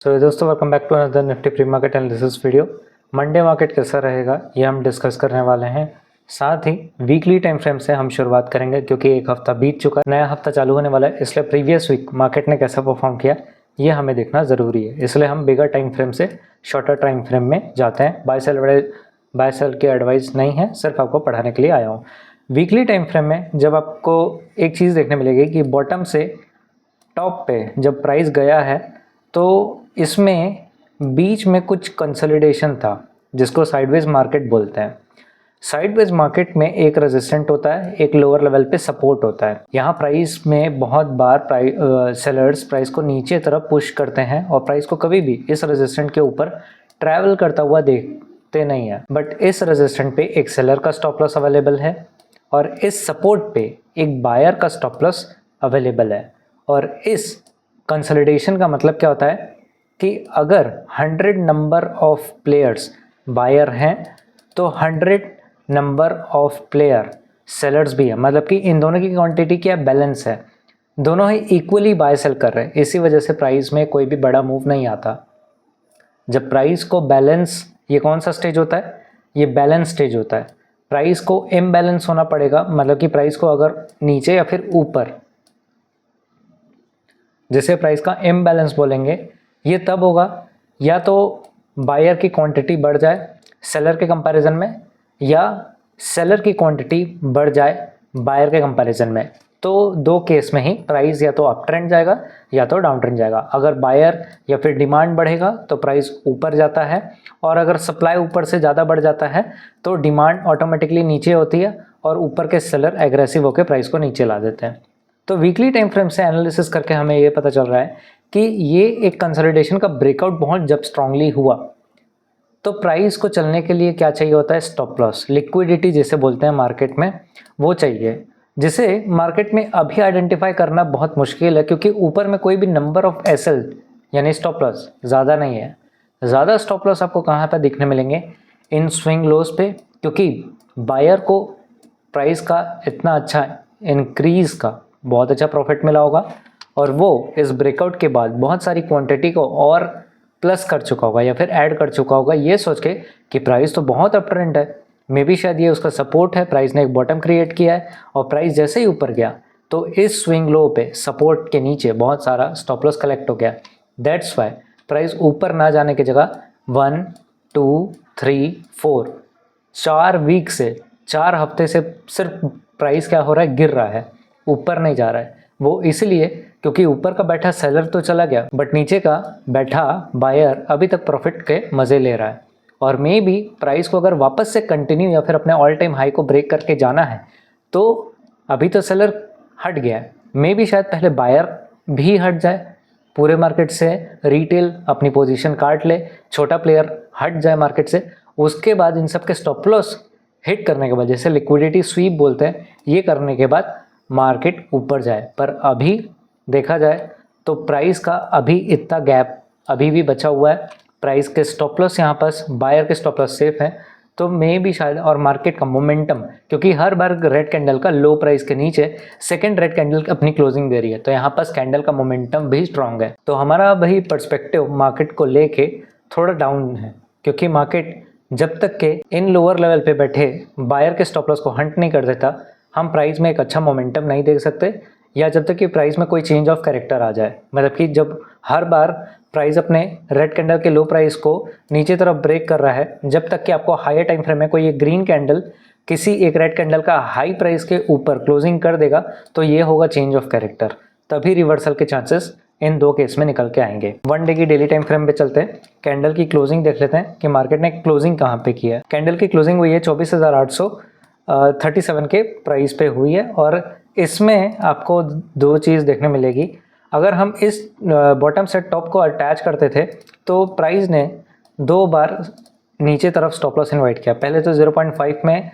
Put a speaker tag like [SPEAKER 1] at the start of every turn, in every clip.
[SPEAKER 1] तो दोस्तों welcome back to another Nifty pre market analysis video. Monday market कैसा रहेगा ये हम डिस्कस करने वाले हैं। साथ ही वीकली टाइम फ्रेम से हम शुरुआत करेंगे क्योंकि एक हफ्ता बीत चुका है, नया हफ्ता चालू होने वाला है, इसलिए प्रीवियस वीक मार्केट ने कैसा परफॉर्म किया ये हमें देखना ज़रूरी है। इसलिए हम बिगर टाइम फ्रेम से शॉर्टर टाइम फ्रेम में जाते हैं। बाय सेल की एडवाइस नहीं है, सिर्फ आपको पढ़ाने के लिए आया हूँ। वीकली टाइम फ्रेम में जब आपको एक चीज़ देखने मिलेगी कि बॉटम से टॉप पे जब प्राइस गया है तो इसमें बीच में कुछ कंसोलिडेशन था जिसको साइडवेज मार्केट बोलते हैं। साइडवेज मार्केट में एक रेजिस्टेंट होता है, एक लोअर लेवल पे सपोर्ट होता है। यहाँ प्राइस में बहुत बार सेलर्स प्राइस को नीचे तरफ पुश करते हैं और प्राइस को कभी भी इस रेजिस्टेंट के ऊपर ट्रैवल करता हुआ देखते नहीं है। बट इस रेजिस्टेंट पे एक सेलर का स्टॉप लॉस अवेलेबल है और इस सपोर्ट पे एक बायर का स्टॉप लॉस अवेलेबल है। और इस कंसोलिडेशन का मतलब क्या होता है कि अगर 100 नंबर ऑफ प्लेयर्स बायर हैं तो 100 नंबर ऑफ प्लेयर सेलर्स भी है, मतलब कि इन दोनों की क्वांटिटी क्या बैलेंस है, दोनों ही इक्वली बाय सेल कर रहे हैं। इसी वजह से प्राइस में कोई भी बड़ा मूव नहीं आता। जब प्राइस को बैलेंस, ये कौन सा स्टेज होता है, ये बैलेंस स्टेज होता है। प्राइस को इम्बैलेंस होना पड़ेगा, मतलब कि प्राइस को अगर नीचे या फिर ऊपर, जिसे प्राइस का इम्बैलेंस बोलेंगे, ये तब होगा या तो बायर की क्वांटिटी बढ़ जाए सेलर के कंपैरिजन में या सेलर की क्वांटिटी बढ़ जाए बायर के कंपैरिजन में। तो दो केस में ही प्राइस या तो अप ट्रेंड जाएगा या तो डाउन ट्रेंड जाएगा। अगर बायर या फिर डिमांड बढ़ेगा तो प्राइस ऊपर जाता है, और अगर सप्लाई ऊपर से ज़्यादा बढ़ जाता है तो डिमांड ऑटोमेटिकली नीचे होती है और ऊपर के सेलर एग्रेसिव होकर प्राइस को नीचे ला देते हैं। तो वीकली टाइम फ्रेम से एनालिसिस करके हमें ये पता चल रहा है कि ये एक कंसोलिडेशन का ब्रेकआउट बहुत जब स्ट्रांगली हुआ तो प्राइस को चलने के लिए क्या चाहिए होता है, स्टॉप लॉस, लिक्विडिटी जिसे बोलते हैं मार्केट में, वो चाहिए, जिसे मार्केट में अभी आइडेंटिफाई करना बहुत मुश्किल है क्योंकि ऊपर में कोई भी नंबर ऑफ एसएल यानी स्टॉप लॉस ज़्यादा नहीं है। ज़्यादा स्टॉप लॉस आपको कहाँ पर दिखने मिलेंगे, इन स्विंग लोस पे, क्योंकि बायर को प्राइस का इतना अच्छा इंक्रीज़ का बहुत अच्छा प्रॉफिट मिला होगा और वो इस ब्रेकआउट के बाद बहुत सारी क्वांटिटी को और प्लस कर चुका होगा या फिर ऐड कर चुका होगा, ये सोच के कि प्राइस तो बहुत अप ट्रेंड है, मे बी शायद ये उसका सपोर्ट है, प्राइस ने एक बॉटम क्रिएट किया है। और प्राइस जैसे ही ऊपर गया तो इस स्विंग लो पे सपोर्ट के नीचे बहुत सारा स्टॉप लॉस कलेक्ट हो गया। दैट्स वाई प्राइस ऊपर ना जाने की जगह 1 2 3 4 4 वीक से, 4 हफ्ते से सिर्फ प्राइस क्या हो रहा है, गिर रहा है, ऊपर नहीं जा रहा है। वो इसलिए क्योंकि ऊपर का बैठा सेलर तो चला गया बट नीचे का बैठा बायर अभी तक प्रॉफिट के मज़े ले रहा है। और मे बी प्राइस को अगर वापस से कंटिन्यू या फिर अपने ऑल टाइम हाई को ब्रेक करके जाना है तो अभी तो सेलर हट गया है, मे बी शायद पहले बायर भी हट जाए पूरे मार्केट से, रिटेल अपनी पोजीशन काट ले, छोटा प्लेयर हट जाए मार्केट से, उसके बाद इन सब के स्टॉप लॉस हिट करने के बाद, जैसे लिक्विडिटी स्वीप बोलते हैं, ये करने के बाद मार्केट ऊपर जाए। पर अभी देखा जाए तो प्राइस का अभी इतना गैप अभी भी बचा हुआ है। प्राइस के स्टॉप लॉस यहाँ पर बायर के स्टॉप लॉस सेफ है, तो मे भी शायद, और मार्केट का मोमेंटम, क्योंकि हर बार रेड कैंडल का लो प्राइस के नीचे सेकंड रेड कैंडल अपनी क्लोजिंग दे रही है, तो यहाँ पर कैंडल का मोमेंटम भी स्ट्रांग है। तो हमारा वही पर्सपेक्टिव मार्केट को लेके थोड़ा डाउन है, क्योंकि मार्केट जब तक के इन लोअर लेवल पे बैठे बायर के स्टॉप लॉस को हंट नहीं कर देता, हम प्राइस में एक अच्छा मोमेंटम नहीं देख सकते, या जब तक कि प्राइस में कोई चेंज ऑफ कैरेक्टर आ जाए, मतलब कि जब हर बार प्राइस अपने रेड कैंडल के लो प्राइस को नीचे तरफ ब्रेक कर रहा है, जब तक कि आपको हायर टाइम फ्रेम में कोई एक ग्रीन कैंडल किसी एक रेड कैंडल का हाई प्राइस के ऊपर क्लोजिंग कर देगा तो ये होगा चेंज ऑफ कैरेक्टर, तभी रिवर्सल के चांसेस इन दो केस में निकल के आएंगे। वन डे की डेली टाइम फ्रेम पे चलते हैं, कैंडल की क्लोजिंग देख लेते हैं कि मार्केट ने क्लोजिंग कहाँ पे किया है। कैंडल की क्लोजिंग हुई है 24,837 के प्राइस पे हुई है, और इसमें आपको दो चीज़ देखने मिलेगी। अगर हम इस बॉटम से टॉप को अटैच करते थे तो प्राइस ने 2 बार नीचे तरफ स्टॉप लॉस इनवाइट किया। पहले तो 0.5 में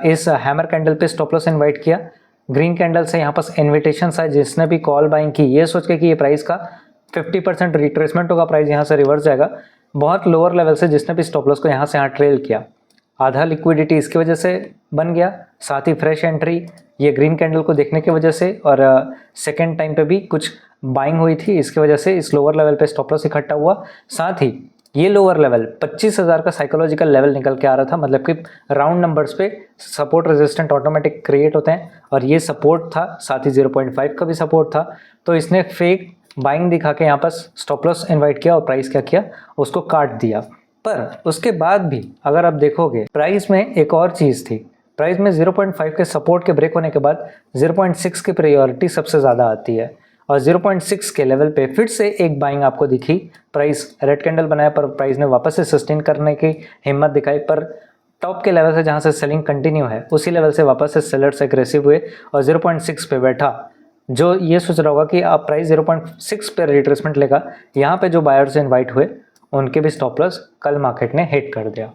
[SPEAKER 1] इस हैमर कैंडल पे स्टॉप लॉस इनवाइट किया, ग्रीन कैंडल से यहाँ पास इन्विटेशन आए, जिसने भी कॉल बाइंग की ये सोच के कि ये प्राइस का 50% रिट्रेसमेंट होगा, प्राइस यहाँ से रिवर्स जाएगा, बहुत लोअर लेवल से जिसने भी स्टॉप लॉस को यहाँ से यहाँ ट्रेल किया, आधा लिक्विडिटी इसकी वजह से बन गया, साथ ही फ्रेश एंट्री ये ग्रीन कैंडल को देखने की वजह से, और सेकेंड टाइम पे भी कुछ बाइंग हुई थी, इसकी वजह से इस लोअर लेवल पे स्टॉप लॉस इकट्ठा हुआ। साथ ही ये लोअर लेवल 25,000 का साइकोलॉजिकल लेवल निकल के आ रहा था, मतलब कि राउंड नंबर्स पे सपोर्ट रेजिस्टेंट ऑटोमेटिक क्रिएट होते हैं और ये सपोर्ट था, साथ ही 0.5 का भी सपोर्ट था। तो इसने फेक बाइंग दिखा के यहाँ पर स्टॉप लॉस इन्वाइट किया और प्राइस क्या किया, उसको काट दिया। पर उसके बाद भी अगर आप देखोगे प्राइस में एक और चीज़ थी, प्राइस में 0.5 के सपोर्ट के ब्रेक होने के बाद 0.6 की प्रायोरिटी सबसे ज़्यादा आती है और 0.6 के लेवल पे फिर से एक बाइंग आपको दिखी। प्राइस रेड कैंडल बनाया पर प्राइस ने वापस से सस्टेन करने की हिम्मत दिखाई, पर टॉप के लेवल से जहाँ से सेलिंग कंटिन्यू है उसी लेवल से वापस से सेलर्स एग्रेसिव हुए और 0.6 पे बैठा। जो ये सोच रहा होगा कि आप प्राइस 0.6 पे रिट्रेसमेंट लेगा, यहाँ पे जो बायर्स इन्वाइट हुए उनके भी स्टॉप लॉस कल मार्केट ने हिट कर दिया।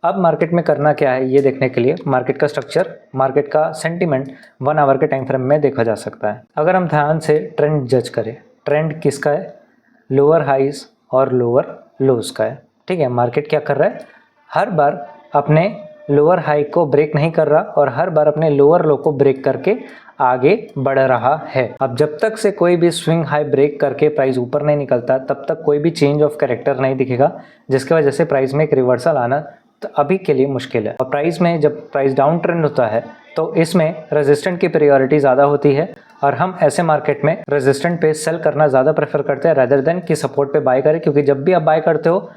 [SPEAKER 1] अब मार्केट में करना क्या है ये देखने के लिए मार्केट का स्ट्रक्चर, मार्केट का सेंटीमेंट 1 आवर के टाइम फ्रेम में देखा जा सकता है। अगर हम ध्यान से ट्रेंड जज करें, ट्रेंड किसका है, लोअर हाइज और लोअर लोज का है। ठीक है, मार्केट क्या कर रहा है, हर बार अपने लोअर हाई को ब्रेक नहीं कर रहा और हर बार अपने लोअर लो को ब्रेक करके आगे बढ़ रहा है। अब जब तक से कोई भी स्विंग हाई ब्रेक करके प्राइस ऊपर नहीं निकलता तब तक कोई भी चेंज ऑफ कैरेक्टर नहीं दिखेगा, जिसकी वजह से प्राइस में एक रिवर्सल आना तो अभी के लिए मुश्किल है। और प्राइस में जब प्राइस डाउन ट्रेंड होता है तो इसमें रेजिस्टेंट की प्रायोरिटी ज़्यादा होती है और हम ऐसे मार्केट में रेजिस्टेंट पे सेल करना ज़्यादा प्रेफर करते हैं रेदर देन कि सपोर्ट पे बाय करें, क्योंकि जब भी आप बाय करते हो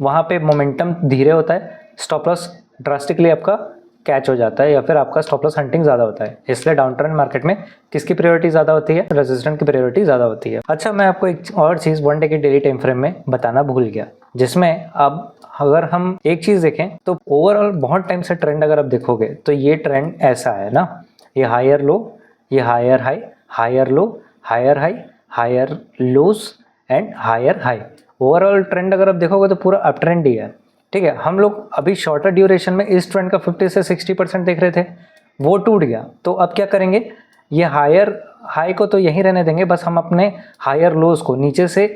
[SPEAKER 1] वहाँ पे मोमेंटम धीरे होता है, स्टॉप लॉस ड्रास्टिकली आपका कैच हो जाता है या फिर आपका स्टॉप लॉस हंटिंग ज़्यादा होता है। इसलिए डाउन ट्रेंड मार्केट में किसकी प्रायोरिटी ज़्यादा होती है, रेजिस्टेंट की प्रायोरिटी ज़्यादा होती है। अच्छा, मैं आपको एक और चीज़ 1 डे की डेली टाइम फ्रेम में बताना भूल गया, जिसमें अब अगर हम एक चीज़ देखें तो ओवरऑल बहुत टाइम से ट्रेंड अगर आप देखोगे तो ये ट्रेंड ऐसा है ना, ये हायर लो, ये higher high, higher low, higher high, higher lows and higher high. Overall trend अगर आप देखोगे तो पूरा अप ट्रेंड ही है। ठीक है, हम लोग अभी शॉर्टर ड्यूरेशन में इस ट्रेंड का 50 से 60% देख रहे थे, वो टूट गया। तो अब क्या करेंगे, ये हायर हाई को तो यहीं रहने देंगे, बस हम अपने हायर लोज को नीचे से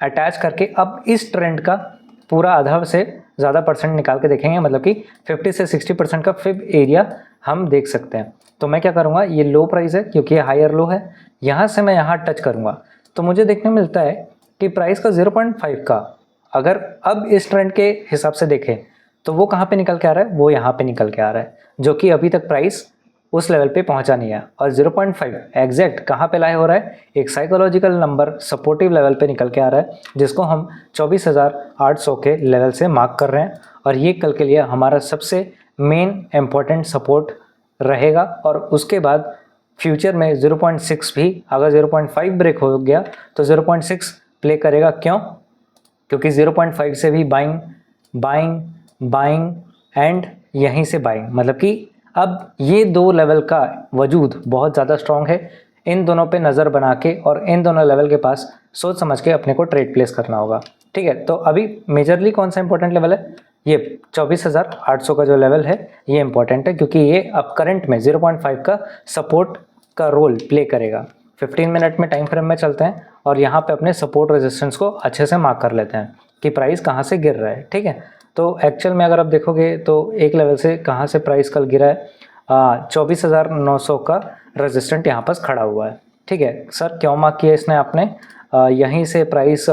[SPEAKER 1] अटैच करके अब इस ट्रेंड का पूरा आधा से ज़्यादा परसेंट निकाल के देखेंगे, मतलब कि 50 से 60% का फिब एरिया हम देख सकते हैं। तो मैं क्या करूँगा, ये लो प्राइस है क्योंकि ये हायर लो है, यहाँ से मैं यहाँ टच करूँगा तो मुझे देखने मिलता है कि प्राइस का 0.5 का अगर अब इस ट्रेंड के हिसाब से देखें तो वो कहाँ पे निकल के आ रहा है, वो यहाँ पे निकल के आ रहा है, जो कि अभी तक प्राइस उस लेवल पे पहुंचा नहीं है। और 0.5 एग्जैक्ट कहाँ पे लाए हो रहा है, एक साइकोलॉजिकल नंबर सपोर्टिव लेवल पे निकल के आ रहा है, जिसको हम 24,800 के लेवल से मार्क कर रहे हैं और ये कल के लिए हमारा सबसे मेन इम्पॉर्टेंट सपोर्ट रहेगा। और उसके बाद फ्यूचर में 0.6 भी अगर 0.5 ब्रेक हो गया तो 0.6 प्ले करेगा। क्यों, क्योंकि 0.5 से भी बाइंग बाइंग बाइंग एंड यहीं से बाइंग, मतलब कि अब ये दो लेवल का वजूद बहुत ज़्यादा स्ट्रॉन्ग है। इन दोनों पे नज़र बना के और इन दोनों लेवल के पास सोच समझ के अपने को ट्रेड प्लेस करना होगा। ठीक है, तो अभी मेजरली कौन सा इंपॉर्टेंट लेवल है, ये 24,800 का जो लेवल है ये इंपॉर्टेंट है, क्योंकि ये अब करंट में 0.5 का सपोर्ट का रोल प्ले करेगा। 15 मिनट में टाइम फ्रेम में चलते हैं और यहाँ पे अपने सपोर्ट रेजिस्टेंस को अच्छे से मार्क कर लेते हैं कि प्राइस कहाँ से गिर रहा है। ठीक है, तो एक्चुअल में अगर आप देखोगे तो एक लेवल से कहाँ से प्राइस कल गिरा है, 24,900 का रेजिस्टेंट यहाँ पर खड़ा हुआ है। ठीक है सर, क्यों मार्क किया इसने आपने, यहीं से प्राइस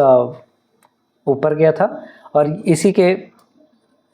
[SPEAKER 1] ऊपर गया था और इसी के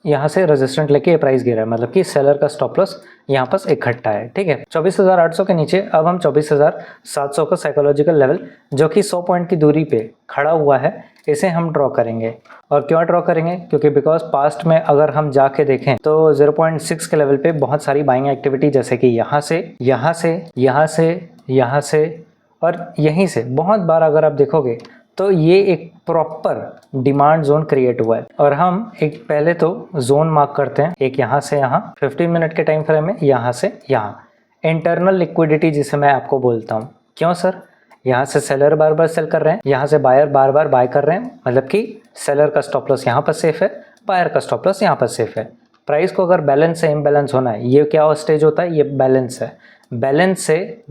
[SPEAKER 1] यहाँ से रेजिस्टेंट लेके प्राइस गिरा है, मतलब कि सेलर का स्टॉप लॉस यहाँ पर इकट्ठा है। ठीक है, 24,800 के नीचे अब हम 24,700 का साइकोलॉजिकल लेवल जो कि 100 पॉइंट की दूरी पे खड़ा हुआ है, इसे हम ड्रॉ करेंगे। और क्यों ड्रॉ करेंगे, क्योंकि बिकॉज पास्ट में अगर हम जाके देखें तो 0.6 के लेवल पे बहुत सारी बाइंग एक्टिविटी, जैसे कि यहाँ से यहाँ से यहाँ से यहाँ से और यहीं से बहुत बार अगर आप देखोगे तो ये एक प्रॉपर डिमांड जोन क्रिएट हुआ है। और हम एक पहले तो जोन मार्क करते हैं, एक यहाँ से यहाँ 15 मिनट के टाइम फ्रेम में, यहाँ से यहाँ इंटरनल लिक्विडिटी जिसे मैं आपको बोलता हूँ। क्यों सर, यहाँ से सेलर बार बार सेल कर रहे हैं, यहाँ से बायर बार बार बाय कर रहे हैं, मतलब कि सेलर का स्टॉप लॉस यहाँ पर सेफ है, बायर का स्टॉप लॉस यहाँ पर सेफ है। प्राइस को अगर बैलेंस से इम्बैलेंस होना है, ये क्या स्टेज होता है, ये बैलेंस है, बैलेंस से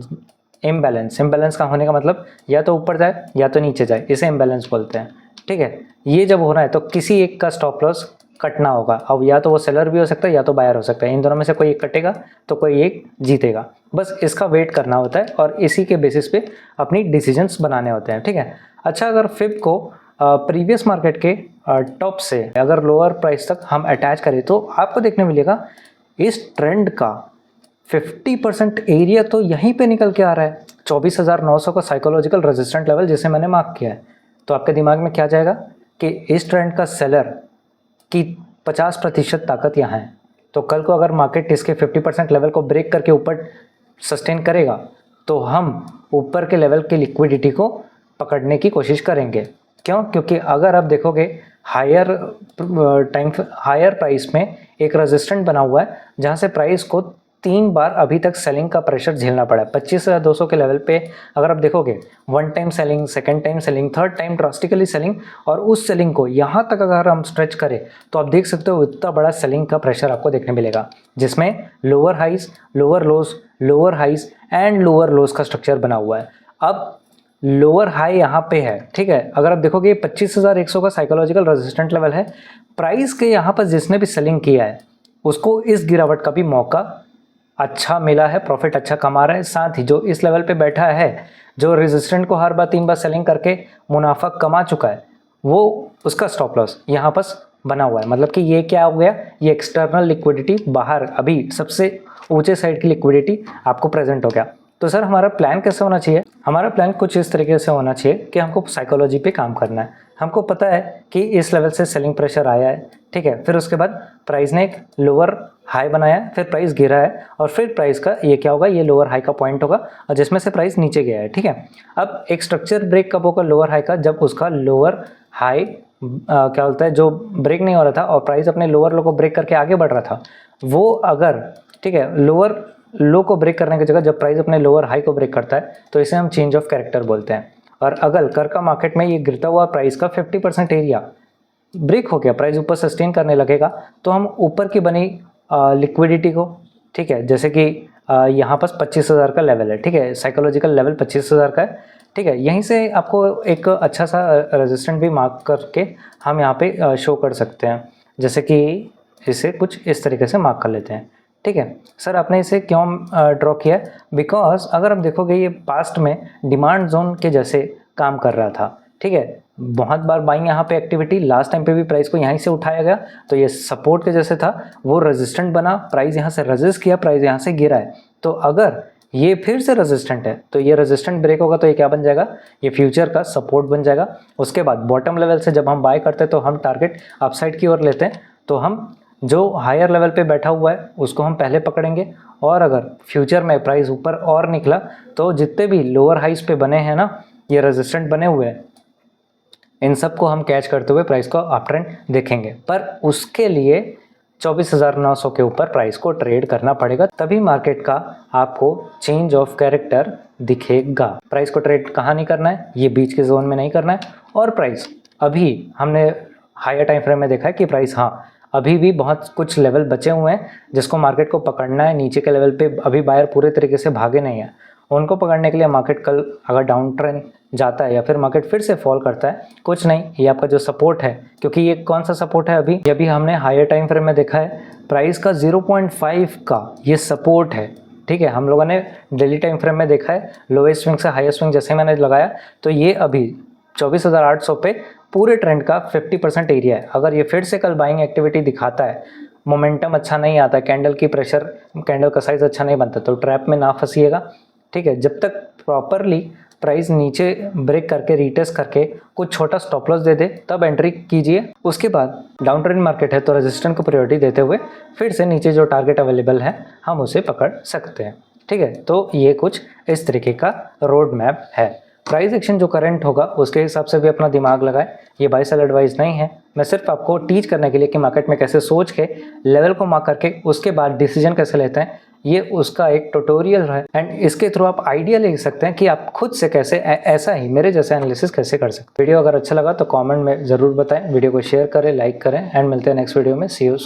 [SPEAKER 1] इम्बैलेंस। इम्बैलेंस का होने का मतलब या तो ऊपर जाए या तो नीचे जाए, इसे इम्बैलेंस बोलते हैं। ठीक है, ये जब हो रहा है तो किसी एक का स्टॉप लॉस कटना होगा। अब या तो वो सेलर भी हो सकता है या तो बायर हो सकता है, इन दोनों में से कोई एक कटेगा तो कोई एक जीतेगा। बस इसका वेट करना होता है और इसी के बेसिस पे अपनी डिसीजंस बनाने होते हैं, ठीक है। अच्छा, अगर फिब को प्रीवियस मार्केट के टॉप से अगर लोअर प्राइस तक हम अटैच करें तो आपको देखने मिलेगा इस ट्रेंड का 50% एरिया तो यहीं पे निकल के आ रहा है। 24,900 का साइकोलॉजिकल रेजिस्टेंट लेवल जिसे मैंने मार्क किया है। तो आपके दिमाग में क्या जाएगा कि इस ट्रेंड का सेलर की 50% ताकत यहाँ है। तो कल को अगर मार्केट इसके 50% लेवल को ब्रेक करके ऊपर सस्टेन करेगा तो हम ऊपर के लेवल की लिक्विडिटी को पकड़ने की कोशिश करेंगे। क्यों? क्योंकि अगर आप देखोगे हायर प्राइस में एक रेजिस्टेंट बना हुआ है जहाँ से प्राइस को 3 बार अभी तक सेलिंग का प्रेशर झेलना पड़ा है। 25,200 के लेवल पे अगर आप देखोगे 1 time selling, 2nd time selling, 3rd time drastically selling, और उस सेलिंग को यहाँ तक अगर हम स्ट्रेच करें तो आप देख सकते हो इतना बड़ा सेलिंग का प्रेशर आपको देखने मिलेगा, जिसमें lower highs, lower lows, lower highs and lower lows का स्ट्रक्चर बना हुआ है। अब लोअर हाई यहाँ पे है, ठीक है। अगर आप देखोगे 25,100 का साइकोलॉजिकल रेजिस्टेंट लेवल है। प्राइस के यहाँ पर जिसने भी सेलिंग किया है उसको इस गिरावट का भी मौका अच्छा मिला है, प्रॉफिट अच्छा कमा रहा है। साथ ही जो इस लेवल पे बैठा है, जो रेजिस्टेंट को हर बार 3 बार सेलिंग करके मुनाफा कमा चुका है, वो उसका स्टॉप लॉस यहाँ पर बना हुआ है। मतलब कि ये क्या हो गया, ये एक्सटर्नल लिक्विडिटी बाहर अभी सबसे ऊंचे साइड की लिक्विडिटी आपको प्रेजेंट हो गया। तो सर हमारा प्लान कैसे होना चाहिए? हमारा प्लान कुछ इस तरीके से होना चाहिए कि हमको साइकोलॉजी पे काम करना है। हमको पता है कि इस लेवल से सेलिंग प्रेशर आया है, ठीक है। फिर उसके बाद प्राइस ने एक लोअर हाई बनाया, फिर प्राइस गिरा है और फिर प्राइस का ये क्या होगा, ये लोअर हाई का पॉइंट होगा और जिसमें से प्राइस नीचे गया है, ठीक है। अब एक स्ट्रक्चर ब्रेक कब होगा लोअर हाई का? जब उसका लोअर हाई क्या बोलता है, जो ब्रेक नहीं हो रहा था और प्राइस अपने लोअर लो को ब्रेक करके आगे बढ़ रहा था, वो अगर, ठीक है, लोअर लो को ब्रेक करने की जगह जब प्राइस अपने लोअर हाई को ब्रेक करता है तो इसे हम चेंज ऑफ कैरेक्टर बोलते हैं। और अगर कर का मार्केट में ये गिरता हुआ प्राइस का 50% एरिया ब्रेक हो गया, प्राइस ऊपर सस्टेन करने लगेगा, तो हम ऊपर की बनी लिक्विडिटी को, ठीक है, जैसे कि यहाँ पर 25,000 का लेवल है, ठीक है, साइकोलॉजिकल लेवल 25,000 का है, ठीक है। यहीं से आपको एक अच्छा सा रेजिस्टेंट भी मार्क करके हम यहाँ पे शो कर सकते हैं। जैसे कि इसे कुछ इस तरीके से मार्क कर लेते हैं, ठीक है। सर आपने इसे क्यों ड्रॉ किया? बिकॉज अगर आप देखोगे ये पास्ट में डिमांड जोन के जैसे काम कर रहा था, ठीक है। बहुत बार बाइंग यहाँ पे एक्टिविटी, लास्ट टाइम पे भी प्राइस को यहीं से उठाया गया तो ये सपोर्ट के जैसे था, वो रेजिस्टेंट बना, प्राइस यहाँ से रेजिस्ट किया, प्राइस यहाँ से गिरा है। तो अगर ये फिर से रेजिस्टेंट है तो ये रेजिस्टेंट ब्रेक होगा तो ये क्या बन जाएगा, ये फ्यूचर का सपोर्ट बन जाएगा। उसके बाद बॉटम लेवल से जब हम बाय करते हैं तो हम टारगेट अपसाइड की ओर लेते हैं, तो हम जो हायर लेवल पे बैठा हुआ है उसको हम पहले पकड़ेंगे। और अगर फ्यूचर में प्राइस ऊपर और निकला तो जितने भी लोअर हाइस पे बने हैं ना, ये रेजिस्टेंट बने हुए हैं, इन सब को हम कैच करते हुए प्राइस को अप ट्रेंड देखेंगे। पर उसके लिए 24,900 के ऊपर प्राइस को ट्रेड करना पड़ेगा, तभी मार्केट का आपको चेंज ऑफ कैरेक्टर दिखेगा। प्राइस को ट्रेड कहाँ नहीं करना है, ये बीच के जोन में नहीं करना है। और प्राइस अभी हमने हायर टाइम फ्रेम में देखा है कि प्राइस, हाँ, अभी भी बहुत कुछ लेवल बचे हुए हैं जिसको मार्केट को पकड़ना है। नीचे के लेवल पे अभी बायर पूरे तरीके से भागे नहीं है, उनको पकड़ने के लिए मार्केट कल अगर डाउन ट्रेंड जाता है या फिर मार्केट फिर से फॉल करता है, कुछ नहीं, ये आपका जो सपोर्ट है, क्योंकि ये कौन सा सपोर्ट है, अभी हमने हायर टाइम फ्रेम में देखा है प्राइस का 0.5 का ये सपोर्ट है, ठीक है। हम लोगों ने डेली टाइम फ्रेम में देखा है लोएस्ट स्विंग से हाईएस्ट स्विंग जैसे मैंने लगाया, तो ये अभी 24,800 पे पूरे ट्रेंड का 50% एरिया है। अगर ये फिर से कल बाइंग एक्टिविटी दिखाता है, मोमेंटम अच्छा नहीं आता, कैंडल की प्रेशर, कैंडल का साइज अच्छा नहीं बनता, तो ट्रैप में ना फंसिएगा, ठीक है। जब तक प्रॉपरली प्राइस नीचे ब्रेक करके रीटेस्ट करके कुछ छोटा स्टॉप लॉस दे दे तब एंट्री कीजिए। उसके बाद डाउन ट्रेंड मार्केट है तो रेजिस्टेंस को प्रायोरिटी देते हुए फिर से नीचे जो टारगेट अवेलेबल है हम उसे पकड़ सकते हैं, ठीक है। तो ये कुछ इस तरीके का रोड मैप है। प्राइस एक्शन जो करंट होगा उसके हिसाब से भी अपना दिमाग लगाएं। ये बाय सेल एडवाइस नहीं है, मैं सिर्फ आपको टीच करने के लिए कि मार्केट में कैसे सोच के लेवल को मार्क करके उसके बाद डिसीजन कैसे लेते हैं, ये उसका एक ट्यूटोरियल है। एंड इसके थ्रू आप आइडिया ले सकते हैं कि आप खुद से कैसे ऐसा ही मेरे जैसे एनालिसिस कैसे कर सकते हैं। वीडियो अगर अच्छा लगा तो कमेंट में ज़रूर बताएं, वीडियो को शेयर करें, लाइक करें एंड मिलते हैं नेक्स्ट वीडियो में। सी यू।